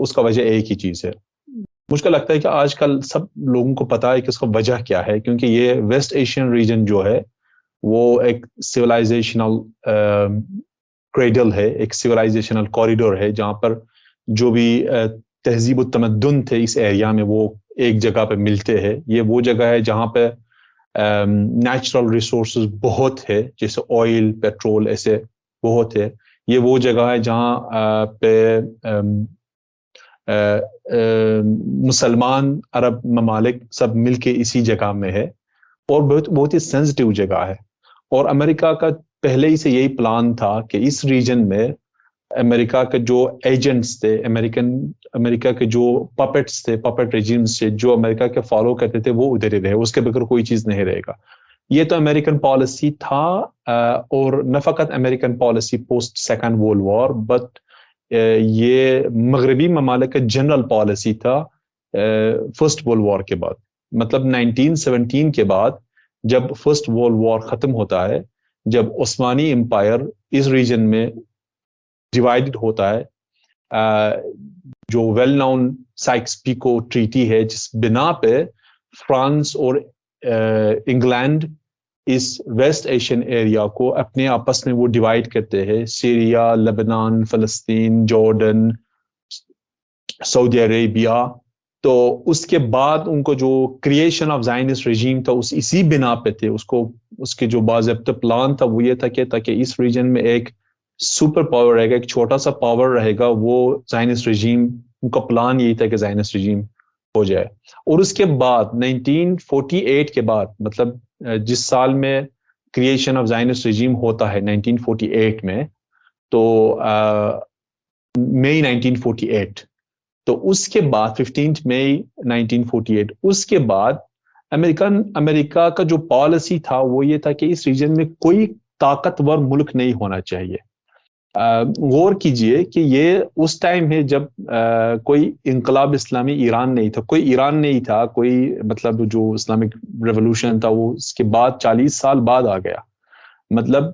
اس کا وجہ ایک ہی چیز ہے. مجھ کو لگتا ہے کہ آج کل سب لوگوں کو پتا ہے کہ اس کا وجہ کیا ہے, کیونکہ یہ ویسٹ ایشین ریجن جو ہے وہ ایک سویلائزیشنل کریڈل ہے, ایک سویلائزیشنل کوریڈور ہے, جہاں پر جو بھی تہذیب و تمدن تھے اس ایریا میں وہ ایک جگہ پہ ملتے ہیں. یہ وہ جگہ ہے جہاں پہ نیچرل ریسورسز بہت ہے, جیسے آئل, پیٹرول, ایسے بہت ہے. یہ وہ جگہ ہے جہاں پہ مسلمان عرب ممالک سب مل کے اسی جگہ میں ہے, اور بہت ہی سینسٹیو جگہ ہے. اور امریکہ کا پہلے ہی سے یہی پلان تھا کہ اس ریجن میں امریکہ کے جو ایجنٹس تھے, امریکہ کے جو پپٹس تھے, پپٹ ریجیمز تھے جو امریکہ کے فالو کرتے تھے, وہ ادھر ہی رہے, اس کے بغیر کوئی چیز نہیں رہے گا. یہ تو امریکن پالیسی تھا, اور نہ فقط American policy post second world war, but یہ مغربی ممالک کا جنرل پالیسی تھا فرسٹ ورلڈ وار کے بعد. مطلب 1917 کے بعد جب فرسٹ ورلڈ وار ختم ہوتا ہے, جب عثمانی امپائر اس ریجن میں ڈیوائیڈڈ ہوتا ہے, جو well known Sykes pico treaty ہے, جس بنا پہ فرانس اور انگلینڈ اس ویسٹ ایشین ایریا کو اپنے آپس میں وہ ڈیوائیڈ کرتے ہیں, سیریا, لبنان, فلسطین, جارڈن, سعودی عربیہ. تو اس کے بعد ان کو جو کریشن آف زائنسٹ ریجیم تھا اسی بنا پہ تھے. اس کے جو باضابطہ پلان تھا وہ یہ تھا کہ تاکہ اس ریجن میں ایک سپر پاور رہے گا, ایک چھوٹا سا پاور رہے گا, وہ زائنسٹ ریجیم, ان کا پلان یہی تھا کہ زائنسٹ ریجیم ہو جائے. اور اس کے بعد 1948 کے بعد, مطلب جس سال میں کریشن آف زائنسٹ ریجیم ہوتا ہے 1948 میں, تو مئی 1948, تو اس کے بعد 15 مئی 1948, اس کے بعد امریکہ کا جو پالیسی تھا وہ یہ تھا کہ اس ریجن میں کوئی طاقتور ملک نہیں ہونا چاہیے. غور کیجئے کہ یہ اس ٹائم ہے جب کوئی انقلاب اسلامی ایران نہیں تھا, کوئی ایران نہیں تھا, کوئی مطلب جو اسلامک ریولوشن تھا وہ اس کے بعد 40 سال بعد آ گیا. مطلب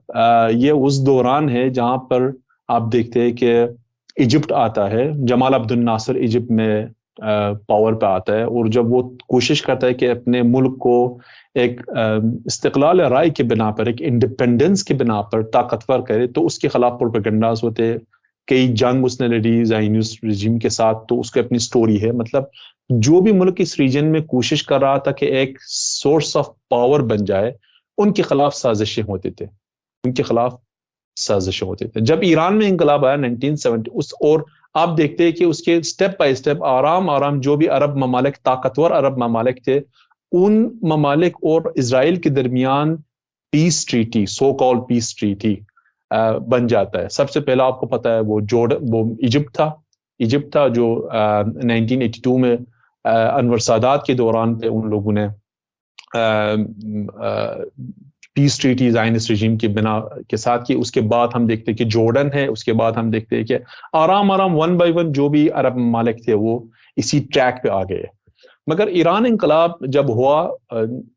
یہ اس دوران ہے جہاں پر آپ دیکھتے ہیں کہ ایجپٹ آتا ہے, جمال عبد الناصر ایجپٹ میں پاور پہ آتا ہے, اور جب وہ کوشش کرتا ہے کہ اپنے ملک کو ایک استقلال رائے کے بنا پر, ایک انڈیپینڈنس کے بنا پر طاقتور کرے, تو اس کے خلاف پروپیگنڈاز ہوتے, کئی جنگ اس نے لڑی زائنسٹ رجیم کے ساتھ, تو اس کی اپنی سٹوری ہے. مطلب جو بھی ملک اس ریجن میں کوشش کر رہا تھا کہ ایک سورس آف پاور بن جائے, ان کے خلاف سازشیں ہوتے تھے, ان کے خلاف سازشیں ہوتے تھے. جب ایران میں انقلاب آیا 1970 اور آپ دیکھتے ہیں کہ اس کے سٹیپ بائی سٹیپ آرام جو بھی عرب ممالک, طاقتور عرب ممالک تھے, ان ممالک اور اسرائیل کے درمیان پیس ٹریٹی, سو کال پیس ٹریٹی بن جاتا ہے. سب سے پہلا آپ کو پتا ہے وہ ایجپٹ تھا جو 1982 میں انور سادات کے دوران پہ ان لوگوں نے پیس ٹریٹی زائنسٹ رجیم کی بنا کے ساتھ کی. اس کے بعد ہم دیکھتے ہیں کہ جارڈن ہے, اس کے بعد ہم دیکھتے ہیں کہ آرام ون بائی ون جو بھی عرب ممالک تھے وہ اسی ٹریک پہ آ گئے. مگر ایران انقلاب جب ہوا,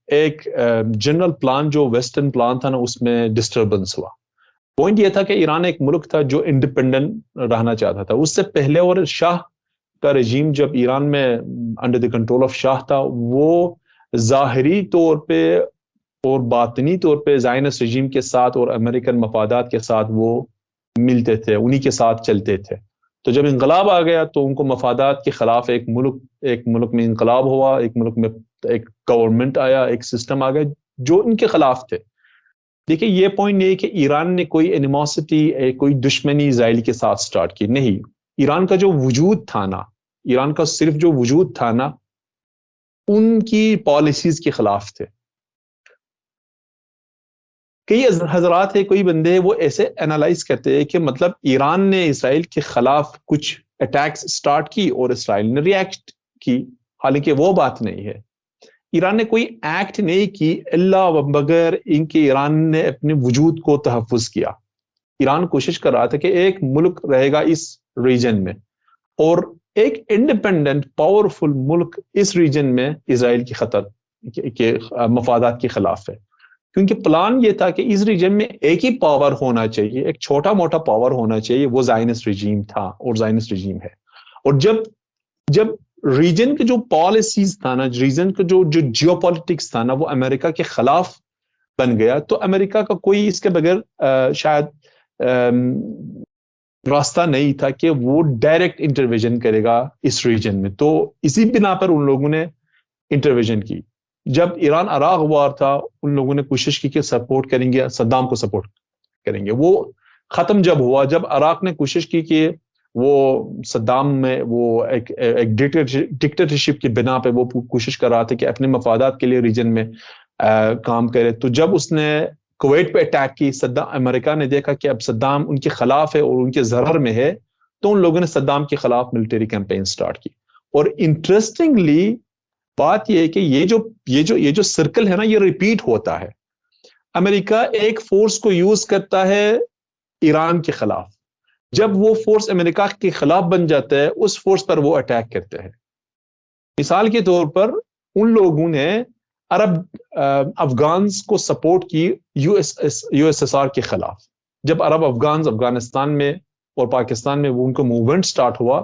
ایک جنرل پلان جو ویسٹرن پلان تھا نا, اس میں ڈسٹربنس ہوا. پوائنٹ یہ تھا کہ ایران ایک ملک تھا جو انڈیپینڈنٹ رہنا چاہتا تھا. اس سے پہلے اور شاہ کا رجیم جب ایران میں انڈر دی کنٹرول آف شاہ تھا, وہ ظاہری طور پہ اور باطنی طور پہ زائنسٹ رجیم کے ساتھ اور امریکن مفادات کے ساتھ وہ ملتے تھے, انہی کے ساتھ چلتے تھے. تو جب انقلاب آ گیا تو ان کو مفادات کے خلاف ایک ملک میں انقلاب ہوا, ایک ملک میں ایک گورنمنٹ آیا, ایک سسٹم آ گیا جو ان کے خلاف تھے. دیکھیں یہ پوائنٹ نہیں ہے کہ ایران نے کوئی اینیموسٹی, کوئی دشمنی اسرائیل کے ساتھ سٹارٹ کی, نہیں. ایران کا جو وجود تھا نا, ایران کا صرف جو وجود تھا نا, ان کی پالیسیز کے خلاف تھے. کئی حضرات ہیں, کوئی بندے ہیں, وہ ایسے انالائز کرتے ہیں کہ مطلب ایران نے اسرائیل کے خلاف کچھ اٹیکس سٹارٹ کی اور اسرائیل نے ریئیکٹ کی, حالانکہ وہ بات نہیں ہے. ایران نے کوئی ایکٹ نہیں کی اللہ بغیر ان کے ایران نے اپنے وجود کو تحفظ کیا. ایران کوشش کر رہا تھا کہ ایک ملک رہے گا اس ریجن میں, اور ایک انڈیپینڈنٹ پاورفل ملک اس ریجن میں اسرائیل کی خطر کے مفادات کے خلاف ہے. کیونکہ پلان یہ تھا کہ اس ریجن میں ایک ہی پاور ہونا چاہیے, ایک چھوٹا موٹا پاور ہونا چاہیے, وہ زائنسٹ رجیم تھا اور زائنسٹ رجیم ہے. اور جب ریجن کے جو پالیسیز تھا نا، ریجن کا جو جیو پالیٹکس تھا نا، وہ امریکہ کے خلاف بن گیا، تو امریکہ کا کوئی اس کے بغیر شاید راستہ نہیں تھا کہ وہ ڈائریکٹ انٹرویژن کرے گا اس ریجن میں. تو اسی بنا پر ان لوگوں نے انٹرویژن کی. جب ایران عراق وار تھا، ان لوگوں نے کوشش کی کہ سپورٹ کریں گے، صدام کو سپورٹ کریں گے. وہ ختم جب ہوا، جب عراق نے کوشش کی کہ وہ صدام میں وہ ایک ڈکٹیٹرشپ کی بنا پہ وہ کوشش کر رہا تھا کہ اپنے مفادات کے لیے ریجن میں کام کرے، تو جب اس نے کویت پہ اٹیک کی، امریکہ نے دیکھا کہ اب صدام ان کے خلاف ہے اور ان کے ضرر میں ہے، تو ان لوگوں نے صدام کے خلاف ملٹری کیمپین سٹارٹ کی. اور انٹرسٹنگلی بات یہ ہے کہ یہ جو سرکل ہے نا، یہ ریپیٹ ہوتا ہے. امریکہ ایک فورس کو یوز کرتا ہے ایران کے خلاف، جب وہ فورس امریکہ کے خلاف بن جاتا ہے، اس فورس پر وہ اٹیک کرتے ہیں. مثال کے طور پر ان لوگوں نے عرب افغانز کو سپورٹ کی یو ایس ایس آر کے خلاف. جب عرب افغانز افغانستان میں اور پاکستان میں وہ ان کو موومنٹ سٹارٹ ہوا،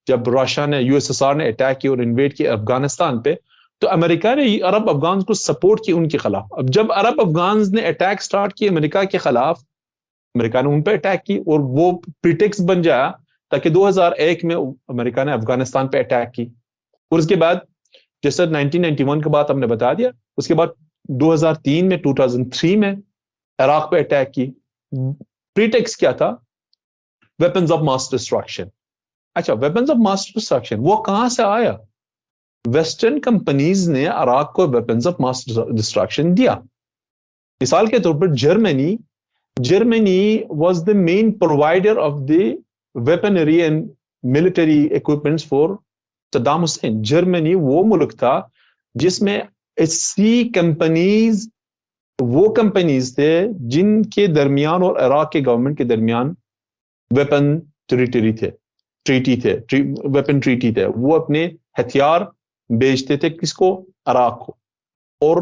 جب راشیا نے یو ایس ایس آر نے اٹیک کی اور انویڈ کی افغانستان پہ، تو امریکہ نے عرب افغانز کو سپورٹ کی ان کے خلاف. اب جب عرب افغانز نے اٹیک سٹارٹ کی امریکہ کے خلاف، امریکہ نے ان پہ اٹیک کی اور وہ پریٹیکس بن جایا تاکہ 2001 میں امریکہ نے افغانستان پہ اٹیک کی. اور اس کے بعد جیسے 1991 کے بعد ہم نے بتا دیا، اس کے بعد 2003 میں 2003 میں عراق پہ اٹیک کی. پریٹیکس کیا تھا؟ Weapons of mass destruction. اچھا، ویپنز آف ماس ڈسٹرکشن وہ کہاں سے آیا؟ ویسٹرن کمپنیز نے عراق کو ویپنز آف ماس ڈسٹرکشن دیا. مثال کے طور پر Germany was the main provider of the weaponry and military equipments for Saddam Hussein. Germany وہ ملک تھا جس میں 80 کمپنیز وہ کمپنیز تھے جن کے درمیان اور عراق کے گورنمنٹ کے درمیان ویپن ٹریٹی تھے. وہ اپنے ہتھیار بیچتے تھے کس کو؟ عراق کو. اور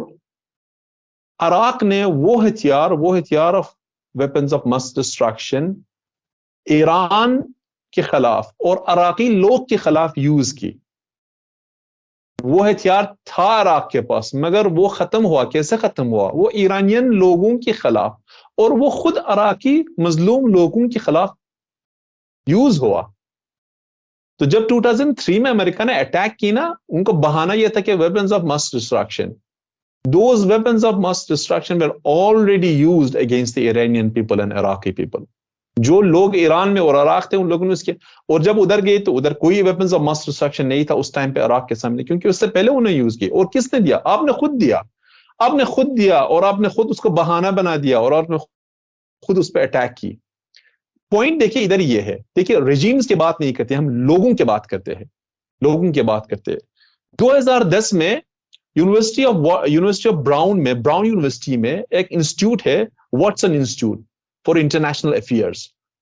عراق نے وہ ہتھیار of weapons of mass destruction Iran کے خلاف اور عراقی لوگ کے خلاف یوز کی. وہ ہتھیار تھا عراق کے پاس، مگر وہ ختم ہوا. کیسے ختم ہوا؟ وہ ایرانین لوگوں کے خلاف اور وہ خود عراقی مظلوم لوگوں کے خلاف یوز ہوا. تو جب 2003 میں امریکہ نے اٹیک کی نا، ان کو بہانہ یہ تھا کہ weapons of mass destruction. Those weapons of mass destruction were already used against the Iranian people and Iraqi people. جو لوگ ایران میں اور عراق تھے ان لوگوں نے اس کے، اور جب ادھر گئے تو ادھر کوئی weapons of mass destruction نہیں تھا اس ٹائم پہ عراق کے سامنے، کیونکہ اس سے پہلے انہیں یوز کی. اور کس نے دیا؟ آپ نے خود دیا اور آپ نے خود اس کو بہانہ بنا دیا اور آپ نے خود اس پہ اٹیک کی. پوائنٹ دیکھیے ادھر یہ ہے، دیکھیے ریجیمز کی بات نہیں کرتے ہم، لوگوں کی بات کرتے ہیں. 2010 میں یونیورسٹی آف براؤن یونیورسٹی میں ایک انسٹیٹیوٹ ہے، Watson institute for international affairs.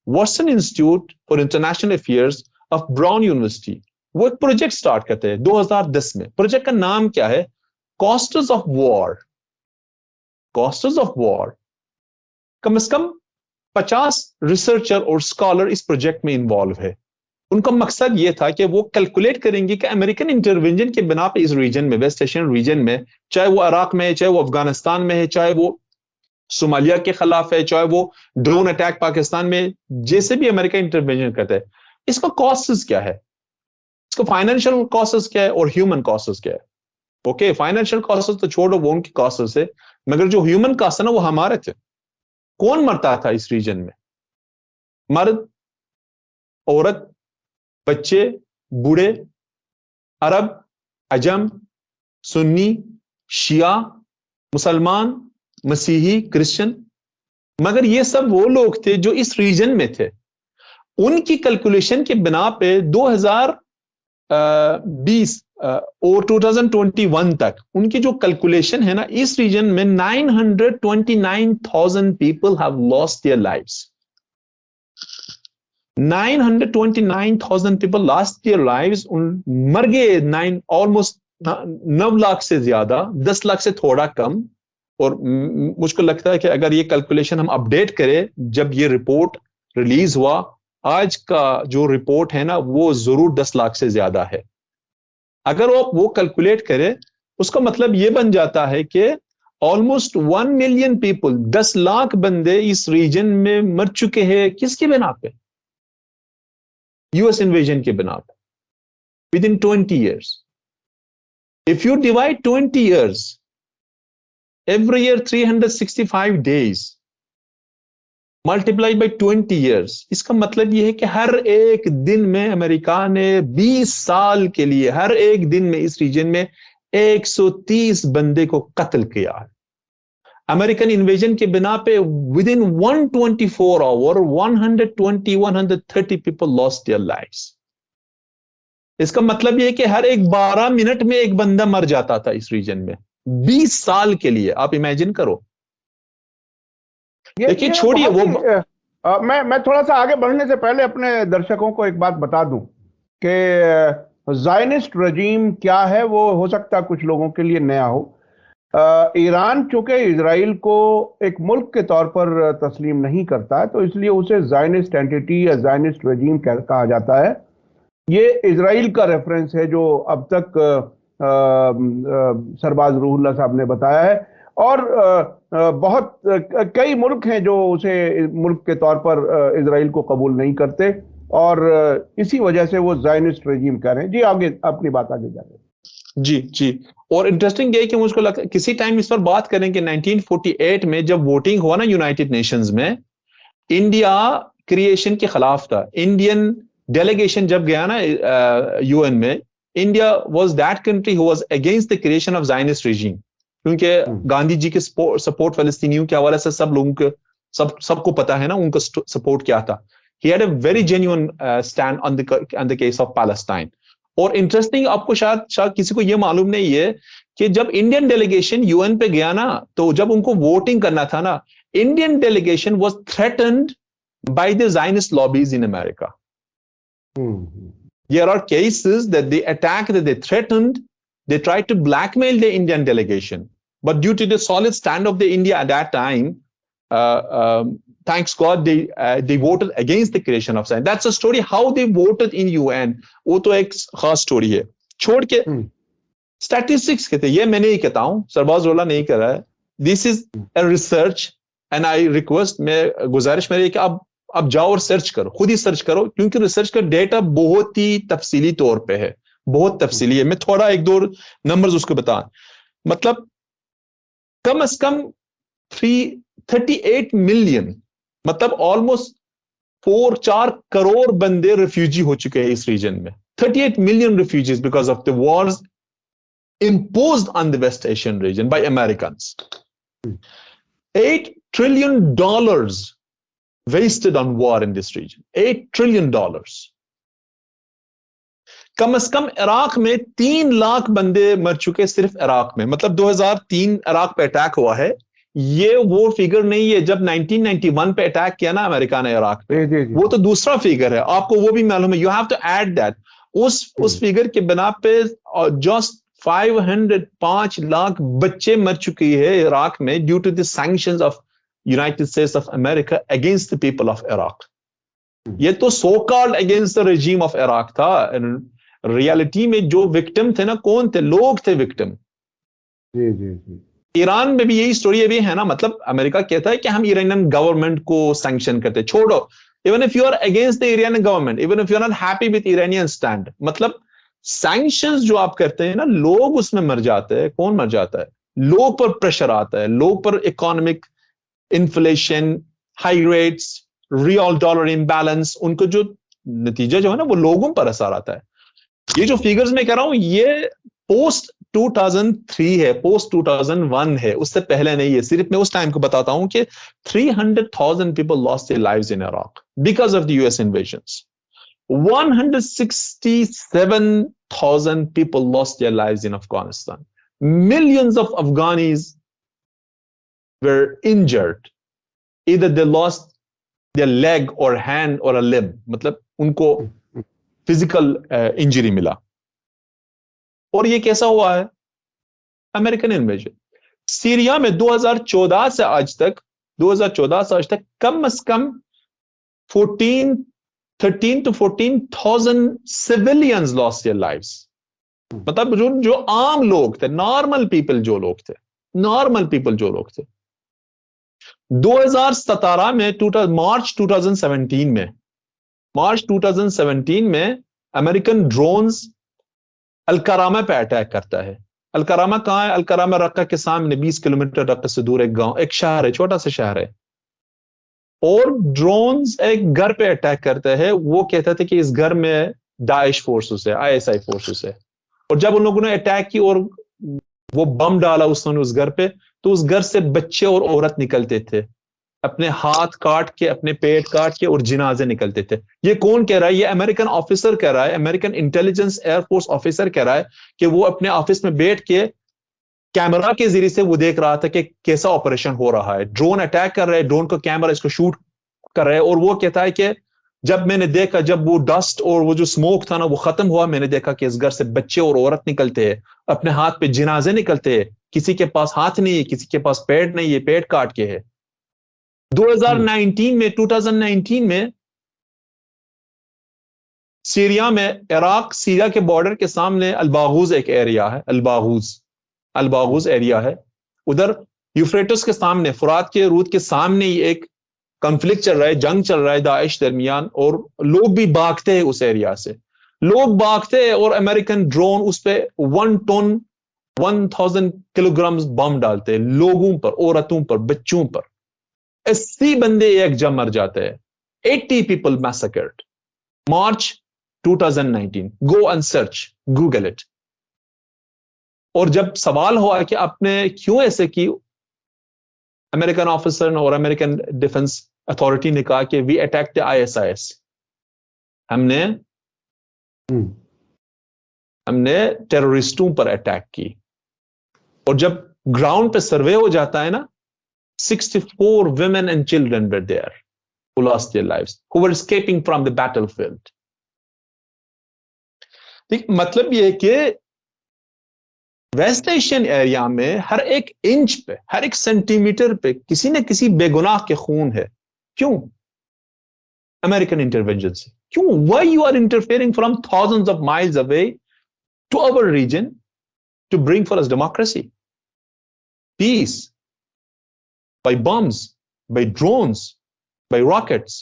Watson institute for international affairs of brown university وہ ایک پروجیکٹ سٹارٹ کرتے ہیں 2010 میں. پروجیکٹ کا نام کیا ہے؟ Costs of war. کم از کم 50 ریسرچر اور اسکالر اس پروجیکٹ میں انوالو ہے. ان کا مقصد یہ تھا کہ وہ کیلکولیٹ کریں گے کہ امریکن انٹرونشن کے بنا پہ اس ریجن میں، ویسٹ ایشین ریجن میں، چاہے وہ عراق میں ہے، چاہے وہ افغانستان میں ہے، چاہے وہ صومالیہ کے خلاف ہے، چاہے وہ ڈرون اٹیک پاکستان میں، جیسے بھی امریکہ انٹرونشن کرتا ہے، اس کا کاسٹس کیا ہے، اس کا فائنینشیل کاسٹس کیا ہے اور ہیومن کاسٹس کیا ہے. اوکے، فائنینشیل کاسٹس تو چھوڑو، وہ ان کی کاسٹس ہے، مگر جو ہیومن کاسٹ ہے نا وہ ہمارے تھے. کون مرتا تھا اس ریجن میں؟ مرد، عورت، بچے، بوڑھے، عرب، عجم، سنی، شیعہ، مسلمان، مسیحی، کرسچن. مگر یہ سب وہ لوگ تھے جو اس ریجن میں تھے. ان کی کیلکولیشن کے بنا پہ 2020 اور 2021 تک ان کی جو کیلکولیشن ہے نا، اس ریجن میں 929,000 people have lost their lives. 929,000 people lost their lives. مر گئے almost 9 لاکھ سے زیادہ، 10 لاکھ سے تھوڑا کم. اور مجھ کو لگتا ہے کہ اگر یہ کیلکولیشن ہم اپڈیٹ کریں، جب یہ رپورٹ ریلیز ہوا آج کا جو رپورٹ ہے نا وہ ضرور 10 لاکھ سے زیادہ ہے. اگر آپ وہ کیلکولیٹ کرے اس کا مطلب یہ بن جاتا ہے کہ آلموسٹ 1 ملین پیپل 10 لاکھ بندے اس ریجن میں مر چکے ہیں. کس کی بنا پہ؟ یو ایس انویژن کے بنا پہ. within 20 years. If you divide 20 years, every year 365 days, multiplied by 20 years, اس کا مطلب یہ ہے کہ ہر ایک دن میں امریکہ نے 20 سال کے لیے ہر ایک دن میں اس ریجن میں 130 بندے کو قتل کیا ہے. امریکن انویژن کے بنا پہ within 124 hours 120-130 people lost their lives. اس کا مطلب یہ کہ ہر ایک 12 منٹ میں ایک بندہ مر جاتا تھا اس ریجن میں 20 سال کے لیے. آپ امیجن کرو. دیکھیے چھوڑیے وہ میں تھوڑا سا آگے بڑھنے سے پہلے اپنے درشکوں کو ایک بات بتا دوں کہ زائنسٹ رجیم کیا ہے وہ ہو سکتا ہے کچھ لوگوں کے لیے نیا ہو. ایران چونکہ اسرائیل کو ایک ملک کے طور پر تسلیم نہیں کرتا ہے تو اس لیے اسے زائنسٹ اینٹیٹی یا زائنسٹ رجیم کہا جاتا ہے. یہ اسرائیل کا ریفرنس ہے جو اب تک سرباز روح اللہ صاحب نے بتایا ہے. اور بہت کئی ملک ہیں جو اسے ملک کے طور پر اسرائیل کو قبول نہیں کرتے اور اسی وجہ سے وہ زائنسٹ رجیم کہہ رہے ہیں. جی آگے اپنی بات آگے جا رہے ہیں. جی اور انٹرسٹنگ یہ کہ مجھ کو لگتا ہے کسی ٹائم اس پر بات کریں کہ 1948 میں جب ووٹنگ ہوا نا یونائٹڈ نیشنز میں, انڈیا کریشن کے خلاف تھا. انڈین ڈیلیگیشن جب گیا نا یو این میں, India was that country who was against the creation of زائنسٹ regime, کیونکہ گاندھی جی کے سپورٹ فلسطینیوں کے حوالے سے سب لوگوں کو سب کو پتا ہے نا ان کا سپورٹ کیا تھا. He had a very genuine stand on the case of Palestine. اور انٹرسٹنگ آپ کو شاید کسی کو یہ معلوم نہیں ہے کہ جب انڈین ڈیلیگیشن یو این پہ گیا نا تو جب ان کو ووٹنگ کرنا تھا نا, Indian delegation was threatened by the Zionist lobbies in America. There are cases that they attacked, that they threatened, they tried to blackmail the Indian delegation. But due to the solid stand of the India at that time, thanks God, they voted against the creation of Zion. That's a story how they voted in UN. وہ تو ایک خاص story ہے. چھوڑ کے statistics کہتے ہیں, یہ میں نہیں کہتا ہوں, سرباز رولا نہیں کہہ رہا ہے. This is a research and I request, میں گزارش میری ہے کہ اب جاؤ اور سرچ کرو, خود ہی سرچ کرو, کیونکہ ریسرچ کا ڈیٹا بہت ہی تفصیلی طور پہ ہے, بہت تفصیلی ہے. میں تھوڑا ایک دو نمبرز اس کو بتا, مطلب کم از کم 38 ملین, مطلب آلموسٹ 4 کروڑ بندے ریفیوجی ہو چکے ہیں اس ریجن میں. 38 million refugees because of the wars imposed on the West Asian region by Americans. $8 trillion wasted on war in this region. $8 trillion. کم از کم عراق میں 3 لاکھ بندے مر چکے صرف عراق میں. مطلب 2003 عراق پہ اٹیک ہوا ہے, یہ وہ فگر نہیں ہے جب 1991 پہ اٹیک کیا نا امریکہ نے عراق پہ, وہ تو دوسرا فگر ہے, آپ کو وہ بھی معلوم ہے. You have to add that. اس فگر کے بنا پہ جسٹ 505 لاکھ بچے مر چکی ہے عراق میں due to the sanctions of United States of America against the people of Iraq. یہ تو so called against the regime of Iraq تھا. ریالٹی میں جو وکٹم تھے نا, کون تھے؟ لوگ تھے وکٹم. ایران میں بھی یہی سٹوری ابھی ہے نا. مطلب امریکہ کہتا ہے کہ ہم ایرانین گورنمنٹ کو سینکشن کرتے, چھوڑو. Even if you are against the Iranian government, even if you are not happy with Iranian stand, مطلب sanctions جو آپ کرتے ہیں نا, لوگ اس میں مر جاتے ہیں. کون مر جاتا ہے؟ لوگ پر پریشر آتا ہے, لوگ پر اکانومک انفلیشن, ہائی ریٹس, ریال ڈالر امبیلنس, ان کو جو نتیجہ جو ہے نا وہ لوگوں پر اثر آتا ہے. یہ جو فیگرز میں کہہ رہا ہوں یہ پوسٹ 2003 ہے, پوسٹ 2001 ہے, اس سے پہلے نہیں ہے. صرف میں اس ٹائم کو بتاتا ہوں کہ 300,000 people lost their lives in Iraq because of the US invasions. 167,000 people lost their lives in Afghanistan. Millions of Afghanis were injured. Either they lost their leg or hand or a limb. مطلب ان کو physical injury ملا. اور یہ کیسا ہوا ہے؟ American invasion. Syria میں 2014 سے آج تک کم از کم 14 13 to 14,000 civilians lost their lives. مطلب جو عام لوگ تھے, نارمل پیپل جو لوگ تھے, 2017 میں مارچ 2017 میں امریکن ڈرونز الکرامہ پہ اٹیک کرتا ہے. الکرامہ کہاں ہے؟ الکرامہ رقہ کے سامنے 20 کلومیٹر رقہ سے دور ایک گاؤں, ایک شہر ہے, چھوٹا سا شہر ہے. اور ڈرونز ایک گھر پہ اٹیک کرتا ہے. وہ کہتا تھا کہ اس گھر میں داعش فورسز ہے, ISI فورسز ہے. اور جب ان لوگوں نے اٹیک کی اور وہ بم ڈالا اس گھر پہ, تو اس گھر سے بچے اور عورت نکلتے تھے, اپنے ہاتھ کاٹ کے, اپنے پیٹ کاٹ کے, اور جنازے نکلتے تھے. یہ کون کہہ رہا ہے؟ یہ امریکن آفیسر کہہ رہا ہے, American intelligence air force officer کہہ رہا ہے کہ وہ اپنے آفس میں بیٹھ کے کیمرہ کے ذریعے سے وہ دیکھ رہا تھا کہ کیسا آپریشن ہو رہا ہے. ڈرون اٹیک کر رہے ہیں, ڈرون کا کیمرہ اس کو شوٹ کر رہے ہیں. اور وہ کہتا ہے کہ جب میں نے دیکھا, جب وہ ڈسٹ اور وہ جو سموک تھا نا وہ ختم ہوا, میں نے دیکھا کہ اس گھر سے بچے اور عورت نکلتے ہیں, اپنے ہاتھ پہ جنازے نکلتے ہیں. کسی کے پاس ہاتھ نہیں ہے, کسی کے پاس پیٹ نہیں ہے, پیٹ کاٹ کے ہے. 2019 میں سیریا میں, عراق سیریا کے بارڈر کے سامنے الباغوز ایک ایریا ہے, الباغوز ایریا ہے. ادھر یوفریٹس کے سامنے, فرات کے رود کے سامنے ہی ایک کنفلکٹ چل رہا ہے, جنگ چل رہا ہے داعش درمیان, اور لوگ بھی بھاگتے ہیں اس ایریا سے, لوگ بھاگتے ہیں. اور امریکن ڈرون اس پہ 1 ٹن 1000 کلو گرام بم ڈالتے ہیں, لوگوں پر, عورتوں پر, بچوں پر. 80 بندے ایک جم مر جاتے ہیں. 80 people massacred. March 2019. Go and search, Google it. اور جب سوال ہوا کہ آپ نے کیوں ایسے کی, امریکن آفیسر اور امریکن ڈیفنس اتھارٹی نے کہا کہ وی اٹیک دی ISIS. ہم نے ٹیررسٹوں پر اٹیک کی. اور جب گراؤنڈ پہ سروے ہو جاتا ہے نا, 64 women and children were there who lost their lives, who were escaping from the battlefield. مطلب یہ کہ ویسٹ ایشین ایریا میں ہر ایک انچ پہ, ہر ایک سینٹی میٹر پہ کسی نہ کسی بے گناہ کے خون ہے. کیوں؟ امریکن انٹرونشن سے. کیوں؟ Why you are interfering from thousands of miles away to our region to bring for us democracy, peace, by bombs, by drones, by rockets.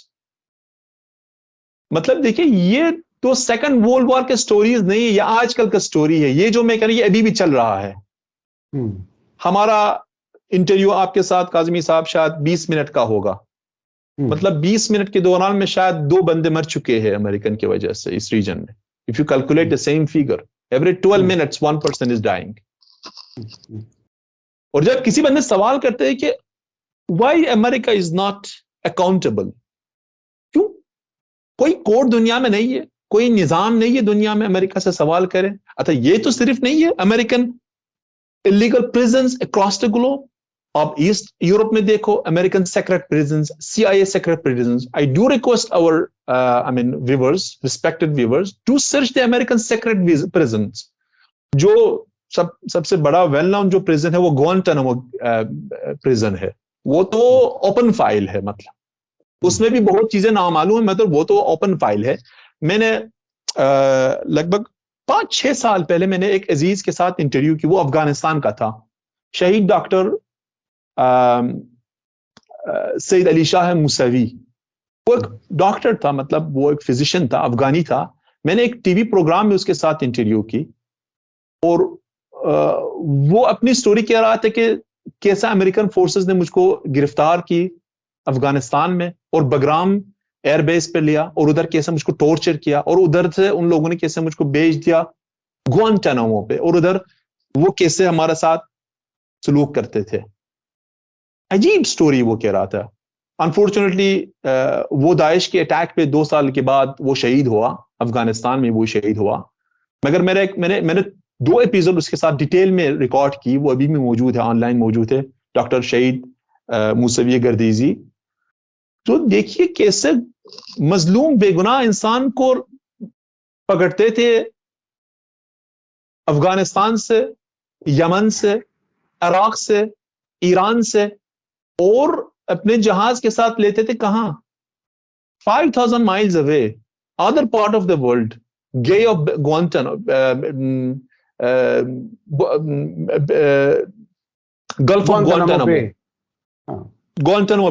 مطلب دیکھیں, یہ تو سیکنڈ ورلڈ وار کے سٹوریز نہیں ہے, یہ آج کل کا سٹوری ہے. یہ جو میں کہہ رہی, یہ ابھی بھی چل رہا ہے. ہمارا انٹرویو آپ کے ساتھ کاظمی صاحب شاید 20 منٹ کا ہوگا. مطلب 20 منٹ کے دوران میں شاید 2 بندے مر چکے ہیں امریکن کی وجہ سے اس ریجن میں. If you calculate the same figure, every 12 minutes one person is dying. اور جب کسی بندے سوال کرتے ہیں کہ why America is not accountable, کیوں؟ کوئی کوڈ دنیا میں نہیں ہے, کوئی نظام نہیں ہے دنیا میں امریکہ سے سوال کرے. اچھا, یہ تو صرف نہیں ہے American illegal prisons across the globe. آپ ایسٹ یورپ میں دیکھو, American secret prisons, CIA secret prisons. I do request our viewers, respected viewers, to search the American secret prisons. جو سب سے بڑا ویل نون جو پریزن ہے وہ گوانٹانامو پریزن ہے. وہ تو اوپن فائل ہے, مطلب اس میں بھی بہت چیزیں نامعلوم ہیں, مطلب وہ تو اوپن فائل ہے. میں نے لگ بھگ 5-6 سال پہلے میں نے ایک عزیز کے ساتھ انٹرویو کی, وہ افغانستان کا تھا, شہید ڈاکٹر سید علی شاہ موسوی. وہ ایک ڈاکٹر تھا, مطلب وہ ایک فزیشین تھا, افغانی تھا. میں نے ایک ٹی وی پروگرام میں اس کے ساتھ انٹرویو کی, اور وہ اپنی سٹوری کہہ رہا تھا کہ کیسا امریکن فورسز نے مجھ کو گرفتار کی افغانستان میں, اور بگرام ایئر بیس پہ لیا, اور ادھر کیسے مجھ کو ٹورچر کیا, اور ادھر سے ان لوگوں نے کیسے مجھ کو بھیج دیا گوانٹانامو پہ, اور ادھر وہ کیسے ہمارے ساتھ سلوک کرتے تھے. عجیب سٹوری وہ کہہ رہا تھا. انفارچونیٹلی وہ داعش کے اٹیک پہ 2 سال کے بعد وہ شہید ہوا, افغانستان میں وہ شہید ہوا. مگر میں نے 2 ایپیسوڈ اس کے ساتھ ڈیٹیل میں ریکارڈ کی, وہ ابھی بھی موجود ہے, آن لائن موجود ہے, ڈاکٹر شہید موسوی گردیزی. تو دیکھیے کیسے مظلوم بے گناہ انسان کو پکڑتے تھے, افغانستان سے, یمن سے, عراق سے, ایران سے, اور اپنے جہاز کے ساتھ لیتے تھے کہاں, 5000 miles away, other part of the world, Gay of Guantanamo, Gulf of Guantanamo, Guantanamo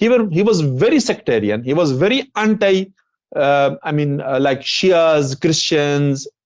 he was very sectarian, he was very anti like Shias, Christians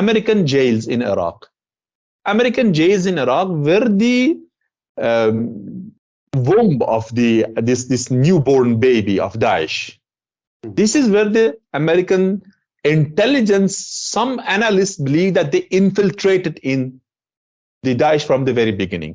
American jails in Iraq. American jails in Iraq were the womb of this newborn baby of Daesh. This is where the American intelligence, some analysts believe that they infiltrated in the Daesh from the very beginning.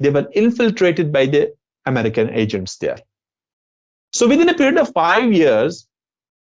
they were infiltrated by the American agents there. So within a period of 5 years,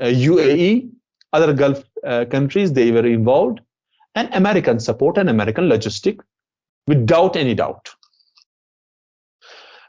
UAE, other Gulf countries, they were involved, and American support and American logistic, without any doubt.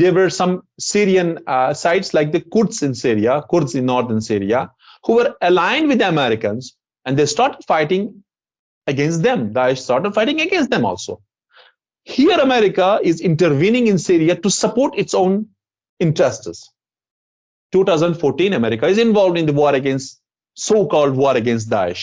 there were some Syrian sites like the Kurds in Syria, Kurds in northern Syria, who were aligned with the Americans, and they started fighting against them. Daesh started fighting against them also. Here America is intervening in Syria to support its own interests. 2014 America is involved in the war against, so-called war against Daesh.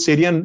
Syrian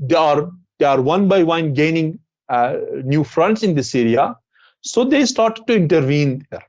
they are one by one gaining new fronts in the Syria, so they started to intervene there.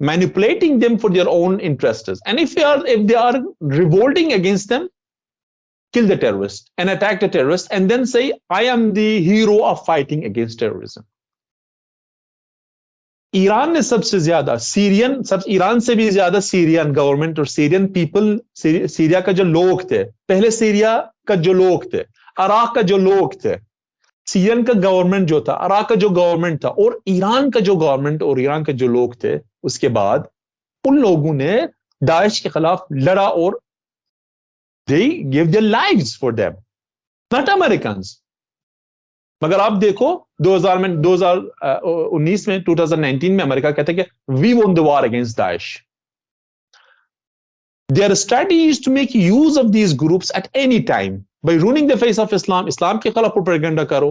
manipulating them for their own interests, and if they are revolting against them, kill the terrorist and attack the terrorist and then say, I am the hero of fighting against terrorism. Iran نے سب سے زیادہ ایران سے بھی زیادہ سیرین government اور سیرین people, Syria کا جو لوگ تھے، پہلے سیریا کا جو لوگ تھے، عراق کا جو لوگ تھے، سیرین کا گورنمنٹ جو تھا، عراق کا جو گورنمنٹ تھا، اور ایران کا جو گورنمنٹ اور ایران کے جو لوگ تھے، اس کے بعد ان لوگوں نے داعش کے خلاف لڑا اور they gave their lives for them, not Americans. مگر آپ دیکھو 2019 میں 2019 میں امریکہ کہتا ہے کہ we won the war against Daesh. Their strategy is to make use of these groups at any time by ruining the face of Islam. اسلام کے خلاف پروپیگنڈا کرو،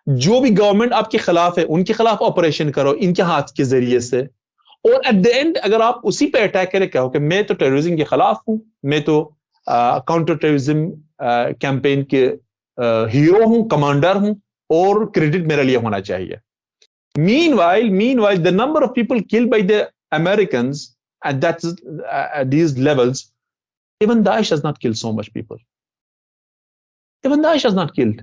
جو بھی گورنمنٹ آپ کے خلاف ہے ان کے خلاف آپریشن کرو ان کے ہاتھ کے ذریعے سے، اور ایٹ دی اینڈ اگر آپ اسی پہ اٹیک کرے کہو کہ میں تو ٹیررزم کے خلاف ہوں، میں تو کاؤنٹر ٹیررزم کیمپین کے ہیرو ہوں، کمانڈر ہوں، اور کریڈٹ میرے لیے ہونا چاہیے. Meanwhile, the number of people killed by the Americans at these levels, even Daesh has not killed so much people. Even Daesh has not killed.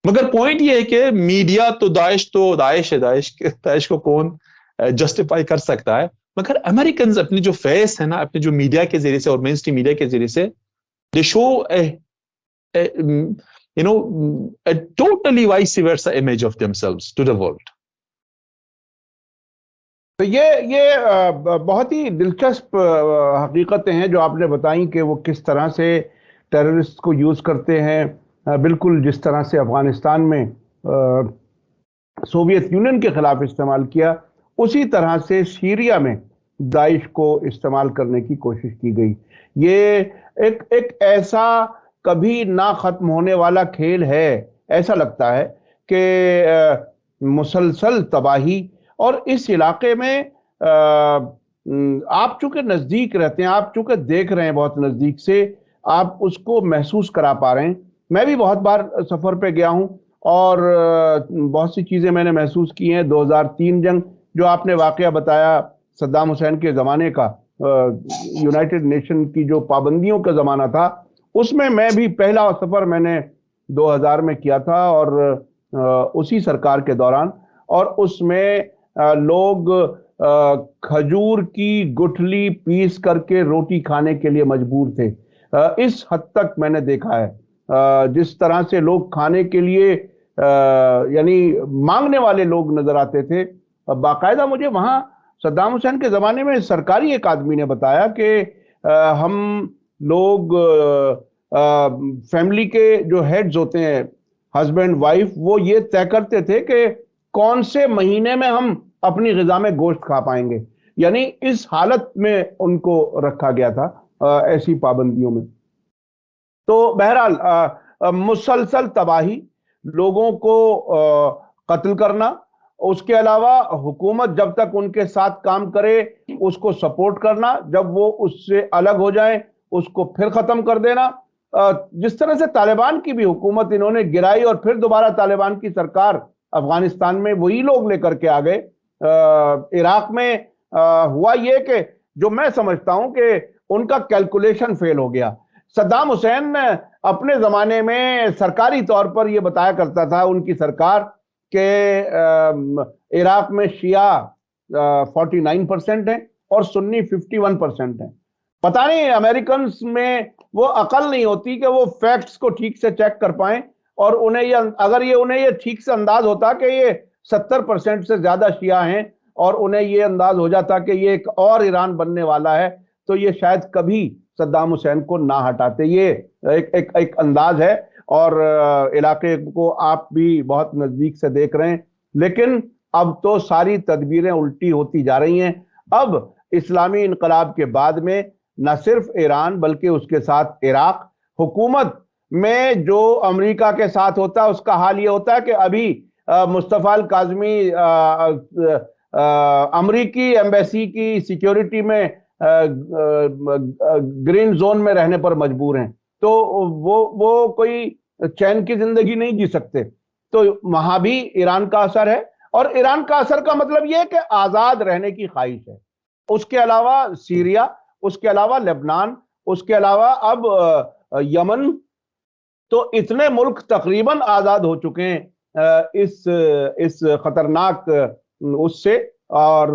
مگر point یہ ہے کہ میڈیا تو داعش ہے، داعش کو کون جسٹیفائی کر سکتا ہے، مگر امریکنز اپنی جو فیس ہے نا، اپنے جو میڈیا کے ذریعے سے اور مین اسٹریم میڈیا کے ذریعے سے they show a totally vice versa image of themselves to the world. تو یہ بہت ہی دلچسپ حقیقتیں ہیں جو آپ نے بتائیں کہ وہ کس طرح سے ٹیررسٹ کو یوز کرتے ہیں، بالکل جس طرح سے افغانستان میں سوویت یونین کے خلاف استعمال کیا، اسی طرح سے سیریا میں داعش کو استعمال کرنے کی کوشش کی گئی. یہ ایک ایسا کبھی نہ ختم ہونے والا کھیل ہے، ایسا لگتا ہے کہ مسلسل تباہی. اور اس علاقے میں آپ چونکہ نزدیک رہتے ہیں، آپ چونکہ دیکھ رہے ہیں بہت نزدیک سے، آپ اس کو محسوس کرا پا رہے ہیں. میں بھی بہت بار سفر پہ گیا ہوں اور بہت سی چیزیں میں نے محسوس کی ہیں. 2003 جنگ جو آپ نے واقعہ بتایا صدام حسین کے زمانے کا، یونائٹڈ نیشن کی جو پابندیوں کا زمانہ تھا، اس میں بھی پہلا سفر میں نے 2000 میں کیا تھا، اور اسی سرکار کے دوران، اور اس میں لوگ کھجور کی گٹھلی پیس کر کے روٹی کھانے کے لیے مجبور تھے. اس حد تک میں نے دیکھا ہے جس طرح سے لوگ کھانے کے لیے یعنی مانگنے والے لوگ نظر آتے تھے. باقاعدہ مجھے وہاں صدام حسین کے زمانے میں سرکاری ایک آدمی نے بتایا کہ ہم لوگ فیملی کے جو ہیڈز ہوتے ہیں، ہسبینڈ وائف، وہ یہ طے کرتے تھے کہ کون سے مہینے میں ہم اپنی غذا میں گوشت کھا پائیں گے. یعنی اس حالت میں ان کو رکھا گیا تھا ایسی پابندیوں میں. تو بہرحال مسلسل تباہی، لوگوں کو قتل کرنا، اس کے علاوہ حکومت جب تک ان کے ساتھ کام کرے اس کو سپورٹ کرنا، جب وہ اس سے الگ ہو جائیں اس کو پھر ختم کر دینا. جس طرح سے طالبان کی بھی حکومت انہوں نے گرائی اور پھر دوبارہ طالبان کی سرکار افغانستان میں وہی لوگ لے کر کے آ گئے. عراق میں ہوا یہ کہ جو میں سمجھتا ہوں کہ ان کا کیلکولیشن فیل ہو گیا. صدام حسین اپنے زمانے میں سرکاری طور پر یہ بتایا کرتا تھا ان کی سرکار کہ عراق میں شیعہ 49% ہیں اور سنی 51% ہیں. پتہ نہیں امریکنز میں وہ عقل نہیں ہوتی کہ وہ فیکٹس کو ٹھیک سے چیک کر پائیں، اور انہیں یہ ٹھیک سے انداز ہوتا کہ یہ 70% سے زیادہ شیعہ ہیں، اور انہیں یہ انداز ہو جاتا کہ یہ ایک اور ایران بننے والا ہے، تو یہ شاید کبھی صدام حسین کو نہ ہٹاتے. یہ ایک انداز ہے، اور علاقے کو آپ بھی بہت نزدیک سے دیکھ رہے ہیں. لیکن اب تو ساری تدبیریں الٹی ہوتی جا رہی ہیں. اب اسلامی انقلاب کے بعد میں نہ صرف ایران بلکہ اس کے ساتھ عراق، حکومت میں جو امریکہ کے ساتھ ہوتا ہے اس کا حال یہ ہوتا ہے کہ ابھی مصطفیٰ الکاظمی امریکی ایمبیسی کی سیکیورٹی میں گرین زون میں رہنے پر مجبور ہیں، تو وہ کوئی چین کی زندگی نہیں جی سکتے. تو وہاں بھی ایران کا اثر ہے، اور ایران کا اثر کا مطلب یہ کہ آزاد رہنے کی خواہش ہے. اس کے علاوہ سیریا، اس کے علاوہ لبنان، اس کے علاوہ اب یمن, تو اتنے ملک تقریباً آزاد ہو چکے ہیں اس خطرناک اس سے, اور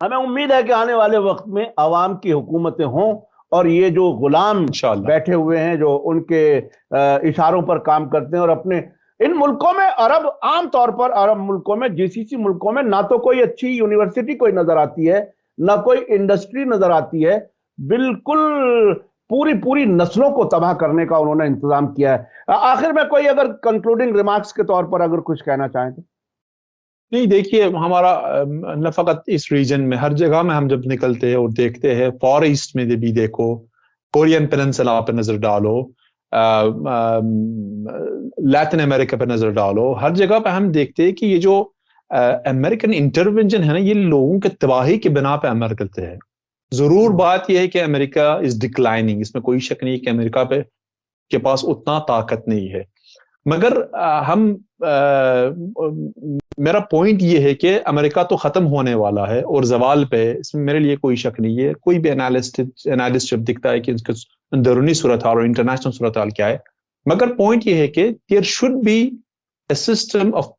ہمیں امید ہے کہ آنے والے وقت میں عوام کی حکومتیں ہوں اور یہ جو غلام بیٹھے ہوئے ہیں جو ان کے اشاروں پر کام کرتے ہیں, اور اپنے ان ملکوں میں عرب, عام طور پر عرب ملکوں میں, GCC ملکوں میں نہ تو کوئی اچھی یونیورسٹی کوئی نظر آتی ہے, نہ کوئی انڈسٹری نظر آتی ہے, بالکل پوری نسلوں کو تباہ کرنے کا انہوں نے انتظام کیا ہے. آخر میں کوئی اگر کنکلوڈنگ ریمارکس کے طور پر اگر کچھ کہنا چاہیں تو. نہیں, دیکھیے ہمارا نہ فقط اس ریجن میں, ہر جگہ میں ہم جب نکلتے ہیں اور دیکھتے ہیں, فار ایسٹ میں بھی دیکھو, کورین پیننسلا پہ نظر ڈالو, لیٹن امریکہ پہ نظر ڈالو, ہر جگہ پہ ہم دیکھتے ہیں کہ یہ جو امریکن انٹرونشن ہے نا, یہ لوگوں کے تباہی کے بنا پہ عمل کرتے ہیں. ضرور بات یہ ہے کہ امریکہ از ڈکلائننگ, اس میں کوئی شک نہیں کہ امریکہ کے پاس اتنا طاقت نہیں ہے, مگر میرا پوائنٹ یہ ہے کہ امریکہ تو ختم ہونے والا ہے اور زوال پہ, اس میں میرے لیے کوئی شک نہیں ہے. کوئی بھی انالسٹ جب دکھتا ہے کہ اس کا اندرونی صورتحال اور انٹرنیشنل صورتحال کیا ہے, مگر پوائنٹ یہ ہے کہ there should be a system of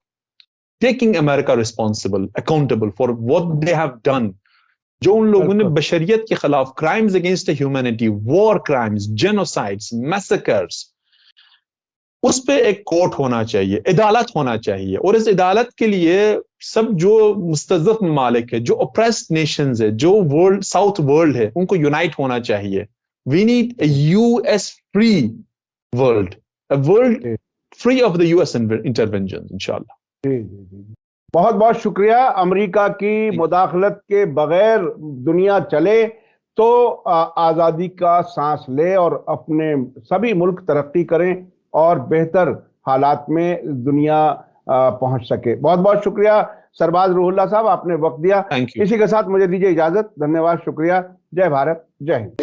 taking America responsible, accountable for what they have done. جو ان لوگوں نے بشریت کے خلاف crimes against humanity, war crimes, genocides, massacres, اس پہ ایک کورٹ ہونا چاہیے, عدالت ہونا چاہیے, اور اس عدالت کے لیے سب جو مستضعف ممالک ہے, جو اپریسڈ نیشنز ہے, جو ورلڈ ساؤتھ ورلڈ ہے, ان کو یونائٹ ہونا چاہیے. We need a US free world, a world free of the US interventions, انشاءاللہ. بہت بہت شکریہ. امریکہ کی مداخلت کے بغیر دنیا چلے تو آزادی کا سانس لے اور اپنے سبھی ملک ترقی کریں اور بہتر حالات میں دنیا پہنچ سکے. بہت بہت شکریہ سرباز روح اللہ صاحب, آپ نے وقت دیا. اسی کے ساتھ مجھے دیجیے اجازت. دھنیہ واد, شکریہ. جے بھارت, جے ہند.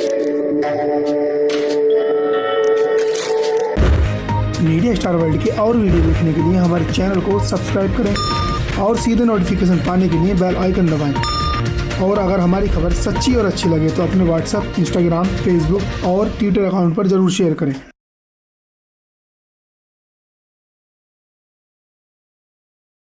میڈیا اسٹار ورلڈ کے اور ویڈیو دیکھنے کے لیے ہمارے چینل کو سبسکرائب کریں اور سیدھے نوٹیفیکیشن پانے کے لیے بیل آئیکن دبائیں. اور اگر ہماری خبر سچی اور اچھی لگے تو اپنے واٹس ایپ, انسٹاگرام, فیس بک اور ٹویٹر اکاؤنٹ پر ضرور شیئر کریں.